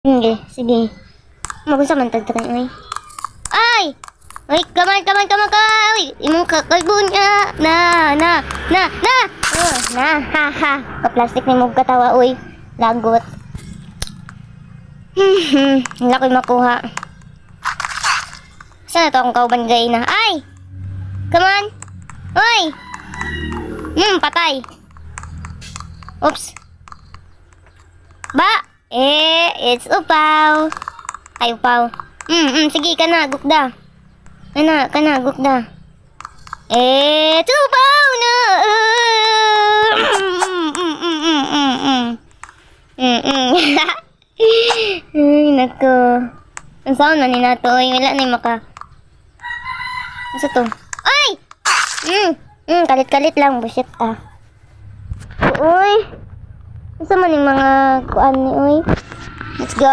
Sige, sige. Magunsa man tagtakan, oy. Ay! Oy, kaman. Oy, imong kakalbon niya. Na. Ha. Ka-plastic ni mong katawa, oy. Lagot. Wala ko'y makuha. Saan na to akong kauban gay na? Ay! Come on! Oy! Patay. Oops. Ba! It's upaw. Ay, upaw. Sige, kana, gukda. Kana, gukda. It's upaw na! Ay, nako. Ang sound man ni nato, oy. Wala na yung maka... Ano to? Ay! Kalit-kalit lang. Bullshit, Uy! Isa man yung mga kuan ni, oy. Let's go.